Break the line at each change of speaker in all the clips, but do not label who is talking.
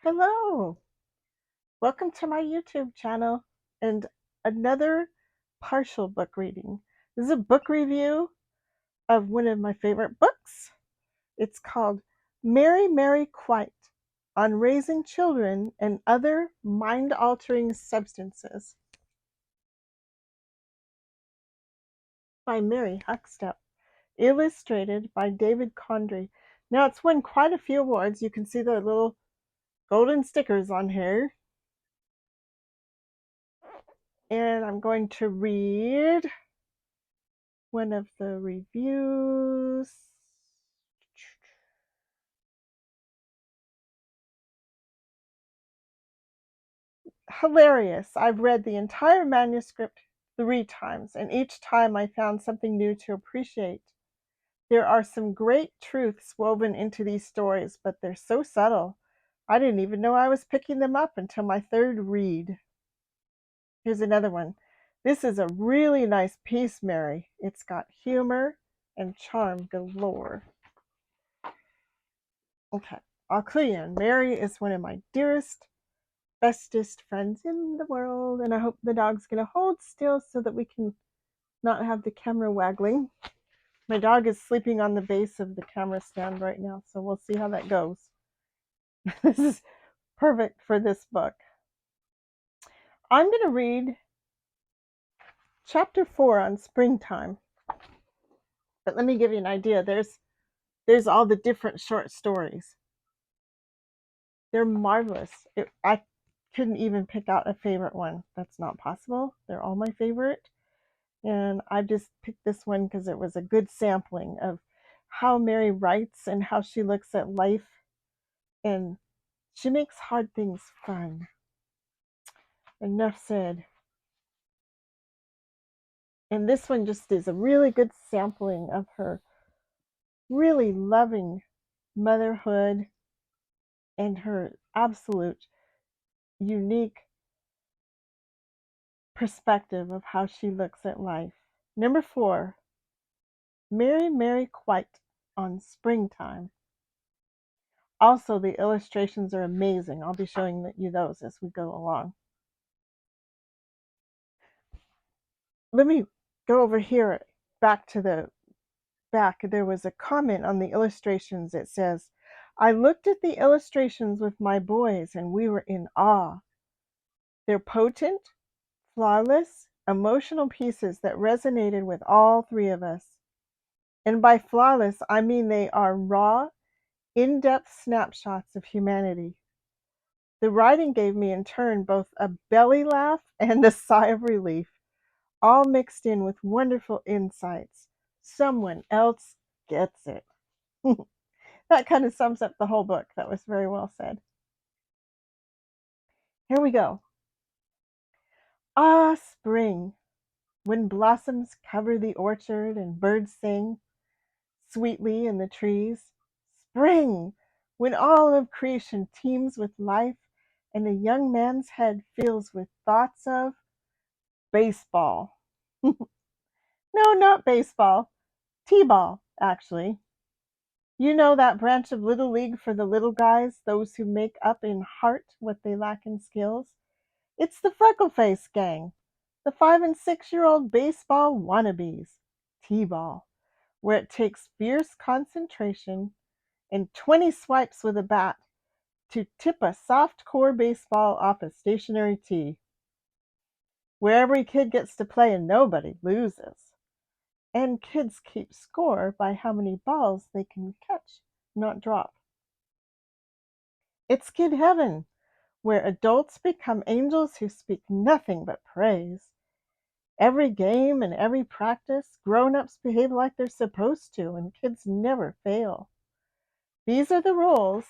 Hello, welcome to my YouTube channel and another partial book reading. This is a book review of one of my favorite books. It's called Mary Quite on Raising Children and Other Mind-Altering Substances by Mary Huckstep, illustrated by David Condry. Now it's won quite a few awards. You can see the little golden stickers on here. And I'm going to read one of the reviews. Hilarious. I've read the entire manuscript 3 times, and each time I found something new to appreciate. There are some great truths woven into these stories, but they're so subtle. I didn't even know I was picking them up until my third read. Here's another one. This is a really nice piece, Mary. It's got humor and charm galore. Okay, I'll clue you in. Mary is one of my dearest, bestest friends in the world, and I hope the dog's gonna hold still so that we can not have the camera waggling. My dog is sleeping on the base of the camera stand right now, so we'll see how that goes. This is perfect for this book. I'm gonna read chapter 4 on springtime, but let me give you an idea. There's all the different short stories. They're marvelous. I couldn't even pick out a favorite one. That's not possible. They're all my favorite. And I just picked this one because it was a good sampling of how Mary writes and how she looks at life. And she makes hard things fun. Enough said. And this one just is a really good sampling of her really loving motherhood and her absolute unique perspective of how she looks at life. Number 4, Mary Quite on springtime. Also, the illustrations are amazing. I'll be showing you those as we go along. Let me go over here back to the back. There was a comment on the illustrations. It says, I looked at the illustrations with my boys and we were in awe. They're potent, flawless, emotional pieces that resonated with all 3 of us. And by flawless, I mean they are raw, in-depth snapshots of humanity. The writing gave me in turn both a belly laugh and a sigh of relief, all mixed in with wonderful insights. Someone else gets it. That kind of sums up the whole book. That was very well said. Here we go. Ah, spring, when blossoms cover the orchard and birds sing sweetly in the trees. Spring, when all of creation teems with life and a young man's head fills with thoughts of baseball. No, not baseball. T-ball, actually. You know that branch of Little League for the little guys, those who make up in heart what they lack in skills? It's the Freckleface gang, the 5 and 6-year-old baseball wannabes. T-ball, where it takes fierce concentration and 20 swipes with a bat to tip a soft core baseball off a stationary tee, where every kid gets to play and nobody loses. And kids keep score by how many balls they can catch, not drop. It's kid heaven, where adults become angels who speak nothing but praise. Every game and every practice, grown-ups behave like they're supposed to, and kids never fail. These are the rules,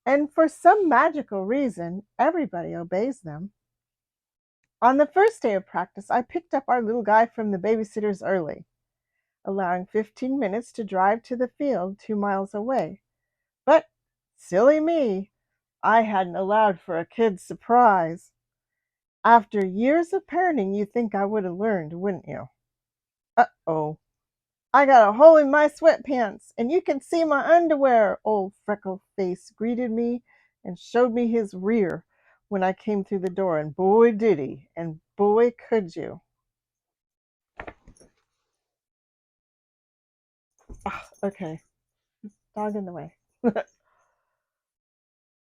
and for some magical reason, everybody obeys them. On the first day of practice, I picked up our little guy from the babysitter's early, allowing 15 minutes to drive to the field 2 miles away. But, silly me, I hadn't allowed for a kid's surprise. After years of parenting, you'd think I would have learned, wouldn't you? Uh-oh. I got a hole in my sweatpants, and you can see my underwear, old Freckleface greeted me and showed me his rear when I came through the door, and boy did he, and boy could you. Okay, dog in the way.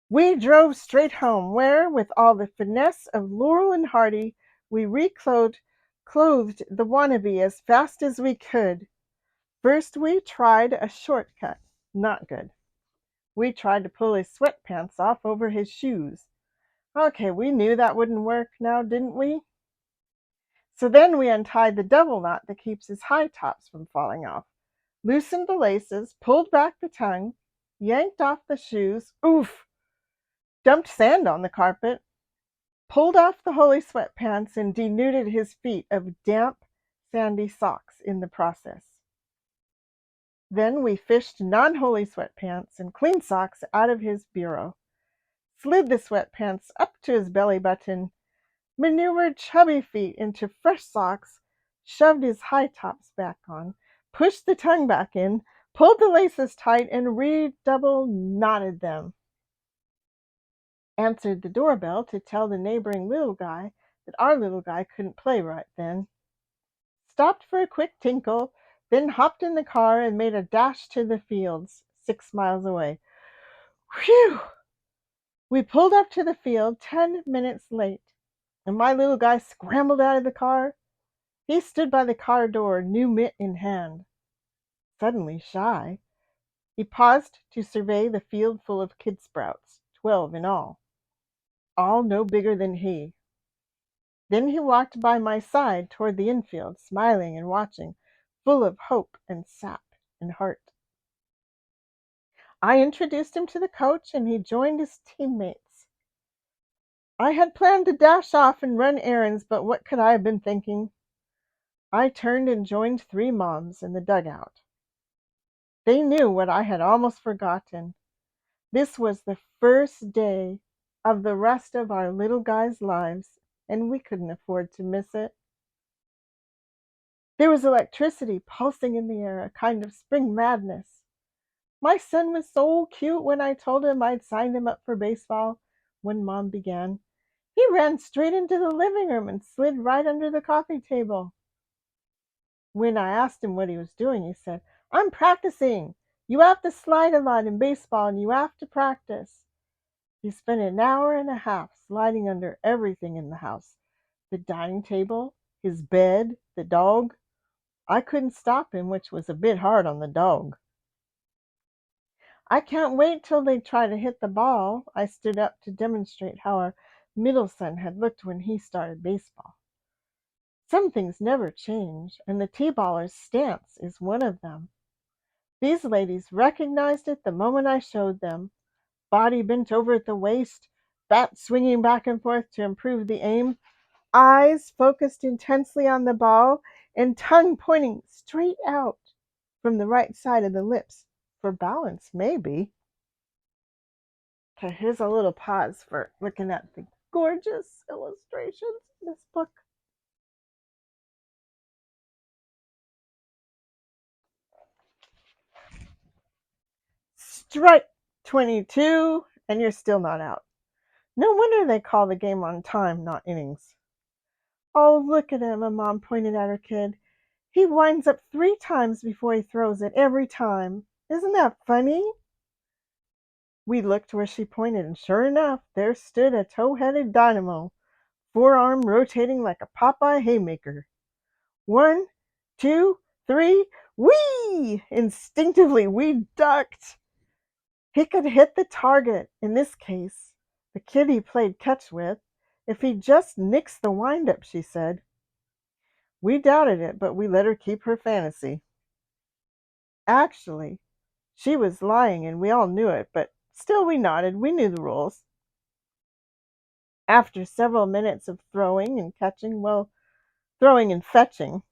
We drove straight home, where, with all the finesse of Laurel and Hardy, we clothed the wannabe as fast as we could. First we tried a shortcut. Not good. We tried to pull his sweatpants off over his shoes. Okay, we knew that wouldn't work now, didn't we? So then we untied the double knot that keeps his high tops from falling off, loosened the laces, pulled back the tongue, yanked off the shoes, oof, dumped sand on the carpet, pulled off the holey sweatpants, and denuded his feet of damp, sandy socks in the process. Then we fished non-holey sweatpants and clean socks out of his bureau, slid the sweatpants up to his belly button, maneuvered chubby feet into fresh socks, shoved his high tops back on, pushed the tongue back in, pulled the laces tight, and redouble knotted them. Answered the doorbell to tell the neighboring little guy that our little guy couldn't play right then. Stopped for a quick tinkle, then hopped in the car and made a dash to the fields 6 miles away. Whew! We pulled up to the field 10 minutes late, and my little guy scrambled out of the car. He stood by the car door, new mitt in hand. Suddenly shy, he paused to survey the field full of kid sprouts, 12 in all no bigger than he. Then he walked by my side toward the infield, smiling and watching, full of hope and sap and heart. I introduced him to the coach, and he joined his teammates. I had planned to dash off and run errands, but what could I have been thinking? I turned and joined 3 moms in the dugout. They knew what I had almost forgotten. This was the first day of the rest of our little guy's lives, and we couldn't afford to miss it. There was electricity pulsing in the air, a kind of spring madness. My son was so cute when I told him I'd signed him up for baseball. When Mom began, he ran straight into the living room and slid right under the coffee table. When I asked him what he was doing, he said, "I'm practicing. You have to slide a lot in baseball, and you have to practice." He spent an hour and a half sliding under everything in the house, the dining table, his bed, the dog. I couldn't stop him, which was a bit hard on the dog. "I can't wait till they try to hit the ball." I stood up to demonstrate how our middle son had looked when he started baseball. Some things never change, and the T-baller's stance is one of them. These ladies recognized it the moment I showed them. Body bent over at the waist, bat swinging back and forth to improve the aim, eyes focused intensely on the ball, and tongue pointing straight out from the right side of the lips. For balance, maybe. Okay, here's a little pause for looking at the gorgeous illustrations in this book. Strike 22, and you're still not out. No wonder they call the game on time, not innings. "Oh, look at him," a mom pointed at her kid. "He winds up 3 times before he throws it, every time. Isn't that funny?" We looked where she pointed, and sure enough, there stood a tow-headed dynamo, forearm rotating like a Popeye haymaker. 1, 2, 3, whee! Instinctively, we ducked. He could hit the target, in this case, the kid he played catch with, if he just nixed the windup, she said. We doubted it, but we let her keep her fantasy. Actually, she was lying, and we all knew it, but still we nodded. We knew the rules. After several minutes of throwing and catching, well, throwing and fetching,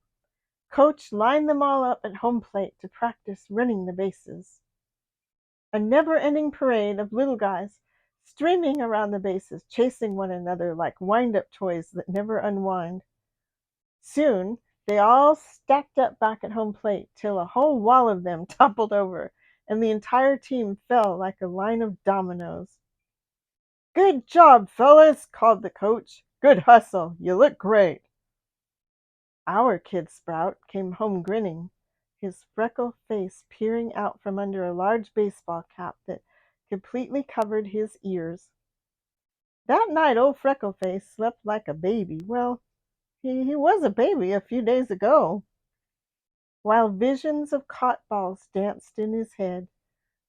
Coach lined them all up at home plate to practice running the bases. A never-ending parade of little guys streaming around the bases, chasing one another like wind-up toys that never unwind. Soon, they all stacked up back at home plate till a whole wall of them toppled over, and the entire team fell like a line of dominoes. Good job, fellas, called the coach. Good hustle. You look great. Our kid Sprout came home grinning, his freckled face peering out from under a large baseball cap that completely covered his ears. That night old Freckleface slept like a baby. Well, he was a baby a few days ago. While visions of cot balls danced in his head,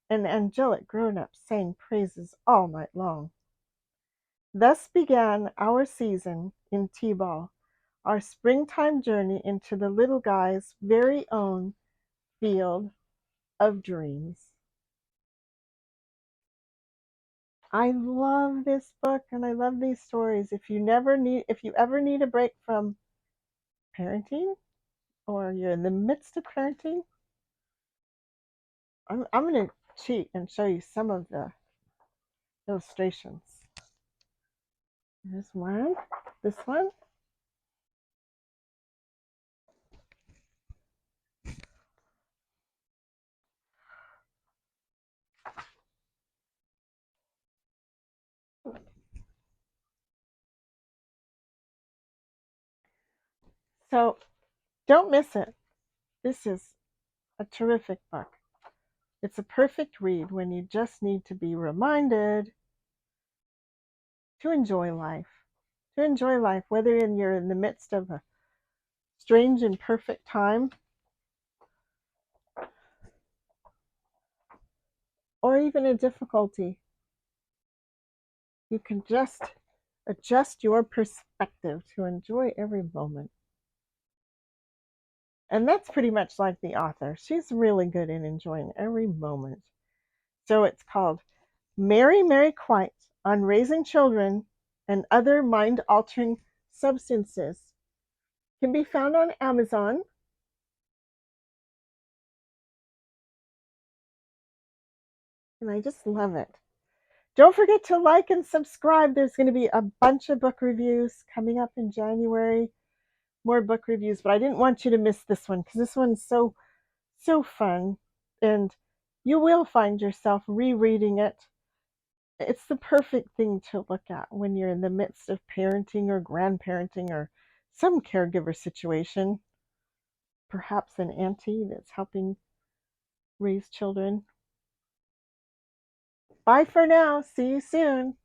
and angelic grown-ups sang praises all night long. Thus began our season in T-ball, our springtime journey into the little guy's very own field of dreams. I love this book and I love these stories. If you ever need a break from parenting or you're in the midst of parenting, I'm going to cheat and show you some of the illustrations. There's one, this one. So don't miss it. This is a terrific book. It's a perfect read when you just need to be reminded to enjoy life. To enjoy life, whether you're in the midst of a strange and perfect time or even a difficulty. You can just adjust your perspective to enjoy every moment. And that's pretty much like the author. She's really good in enjoying every moment. So it's called Mary Quite on Raising Children and Other Mind Altering Substances. Can be found on Amazon. And I just love it. Don't forget to like and subscribe. There's going to be a bunch of book reviews coming up in January. More book reviews, but I didn't want you to miss this one because this one's so fun, and you will find yourself rereading it. It's the perfect thing to look at when you're in the midst of parenting or grandparenting or some caregiver situation, perhaps an auntie that's helping raise children. Bye for now. See you soon.